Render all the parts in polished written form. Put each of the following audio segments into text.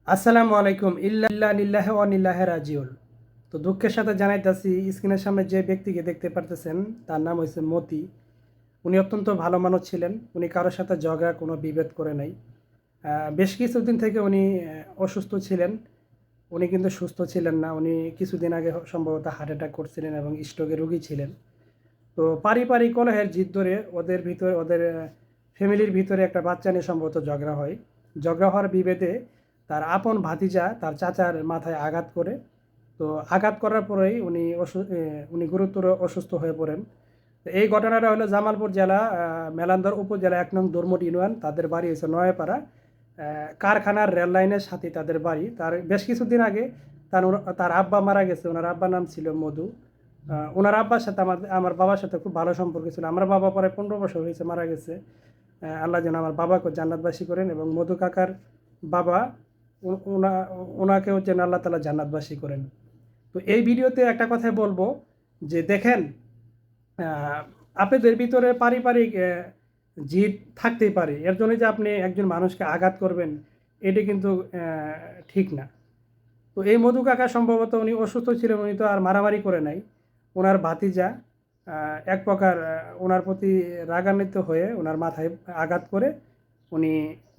আসসালামু আলাইকুম ইল্লা লিল্লাহি ওয়া ইন্না রাজিউন। তো দুঃখের সাথে জানাইতাছি, স্ক্রিনের সামনে যে ব্যক্তিকে দেখতে পারতেছেন তার নাম হয়েছে মতি। উনি অত্যন্ত ভালো মানুষ ছিলেন। উনি কারোর সাথে ঝগড়া কোনো বিভেদ করে নাই। বেশ কিছুদিন থেকে উনি অসুস্থ ছিলেন। উনি কিন্তু সুস্থ ছিলেন না। উনি কিছুদিন আগে সম্ভবত হার্ট অ্যাটাক করছিলেন এবং স্ট্রোকের রোগী ছিলেন। তো পারিবারিক কলহের জিদ ধরে ওদের ভিতরে ওদের ফ্যামিলির ভিতরে একটা বাচ্চা নিয়ে সম্ভবত ঝগড়া হয়। ঝগড়া হওয়ার বিভেদে তার আপন ভাতিজা তার চাচার মাথায় আঘাত করে। তো আঘাত করার পরেই উনি গুরুতর অসুস্থ হয়ে পড়েন। তো এই ঘটনাটা হলো জামালপুর জেলা মেলান্দর উপজেলা ১ নং দোরমুট ইউনিয়ন। তাদের বাড়ি হচ্ছে নয়াপাড়া। কারখানার রেল লাইনের সাথে তাদের বাড়ি। তার বেশ কিছুদিন আগে তার আব্বা মারা গেছে। ওনার আব্বার নাম ছিল মধু। ওনার আব্বার সাথে আমার বাবার সাথে খুব ভালো সম্পর্ক ছিল। আমার বাবা প্রায় ১৫ বছর হয়েছে মারা গেছে। আল্লাহ যেন আমার বাবাকে জান্নাতবাসী করেন এবং মধু কাকার বাবা ওনাকেও যেন আল্লাহ তালা জান্নাতবাসী করেন। তো এই ভিডিওতে একটা কথাই বলবো যে দেখেন, আহ, আপনাদের ভিতরে পারিবারিক জিদ থাকতেই পারে। এর জন্য যে আপনি একজন মানুষকে আঘাত করবেন, এটি কিন্তু ঠিক না। তো এই মধু কাকা সম্ভবত উনি অসুস্থ ছিলেন, উনি তো আর মারামারি করে নাই। ওনার ভাতিজা এক প্রকার ওনার প্রতি রাগান্বিত হয়ে ওনার মাথায় আঘাত করে উনি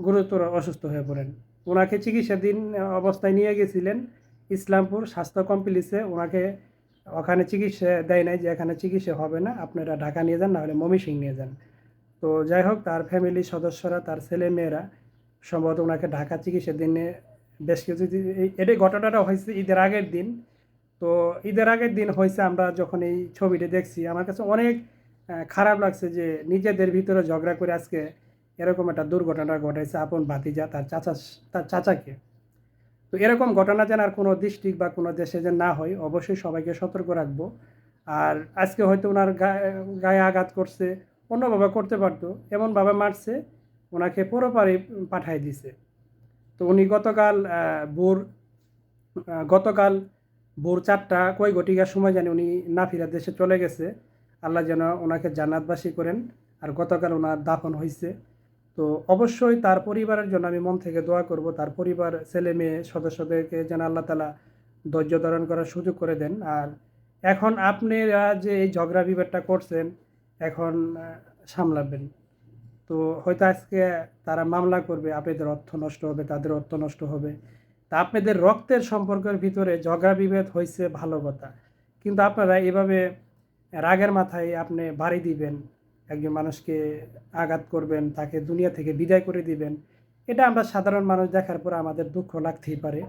গুরুতর অসুস্থ হয়ে পড়েন। ওনাকে চিকিৎসাধীন অবস্থায় নিয়ে গেছিলেন ইসলামপুর স্বাস্থ্য কমপ্লেক্সে। ওনাকে ওখানে চিকিৎসা দেয় নাই, যে এখানে চিকিৎসা হবে না, আপনারা ঢাকা নিয়ে যান, নাহলে ময়মনসিংহ নিয়ে যান। তো যাই হোক, তার ফ্যামিলির সদস্যরা, তার ছেলে মেয়েরা সম্ভবত ওনাকে ঢাকা চিকিৎসা দিনে বেশ কিছু এটাই ঘটনাটা হয়েছে ঈদের আগের দিন। তো ঈদের আগের দিন হয়েছে, আমরা যখন এই ছবিটা দেখছি আমার কাছে অনেক খারাপ লাগছে যে নিজেদের ভিতরে ঝগড়া করে আজকে এরকম একটা দুর্ঘটনা ঘটাইছে আপন ভাতিজা তার চাচাকে। তো এরকম ঘটনা যেন আর কোনো ডিস্ট্রিক্ট বা কোনো দেশে যেন না হয়, অবশ্যই সবাইকে সতর্ক রাখবো। আর আজকে হয়তো ওনার গায়ে আঘাত করছে, অন্যভাবে করতে পারতো, এমনভাবে মারছে ওনাকে পুরোপুরি পাঠাই দিছে। তো উনি গতকাল ভোর ৪টা কই ঘটিকার সময় জানি উনি না ফিরা দেশে চলে গেছে। আল্লাহ যেন ওনাকে জান্নাতবাসী করেন। আর গতকাল ওনার দাফন হয়েছে। তো অবশ্যই তার পরিবারের জন্য আমি মন থেকে দোয়া করব, তার পরিবার ছেলে মেয়ে সদস্যদেরকে যেন আল্লাহ তালা ধৈর্য ধারণ করার সুযোগ করে দেন। আর এখন আপনারা যে এই ঝগড়া বিবাদটা করছেন, এখন সামলাবেন। তো হয়তো আজকে তারা মামলা করবে, আপনাদের অর্থ নষ্ট হবে, তাদের অর্থ নষ্ট হবে। তা আপনাদের রক্তের সম্পর্কের ভিতরে ঝগড়া বিভেদ হয়েছে ভালো কথা, কিন্তু আপনারা এভাবে রাগের মাথায় আপনি বাড়ি দিবেন, একজন মানুষকে আঘাত করবেন, তাকে দুনিয়া থেকে বিদায় করে দিবেন, এটা আমরা সাধারণ মানুষ দেখার পর আমাদের দুঃখ লাগতেই পারে।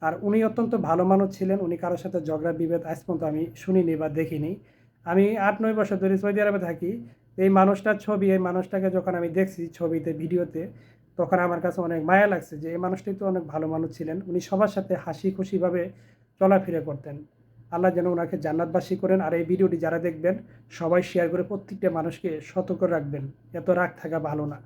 আর উনি অত্যন্ত ভালো মানুষ ছিলেন। উনি কারোর সাথে ঝগড়া বিভেদ আজ পর্যন্ত আমি শুনিনি বা দেখিনি। আমি ৮-৯ বছর ধরে সৌদি আরবে থাকি। এই মানুষটার ছবি, এই মানুষটাকে যখন আমি দেখছি ছবিতে ভিডিওতে, তখন আমার কাছে অনেক মায়া লাগছে যে এই মানুষটি তো অনেক ভালো মানুষ ছিলেন। উনি সবার সাথে হাসি খুশিভাবে চলাফেরা করতেন। আল্লাহ যেন ওনাকে জান্নাতবাসী করেন। আর এই ভিডিওটি যারা দেখবেন সবাই শেয়ার করে প্রত্যেকটা মানুষকে সতর্ক রাখবেন, এত রাগ থাকা ভালো না।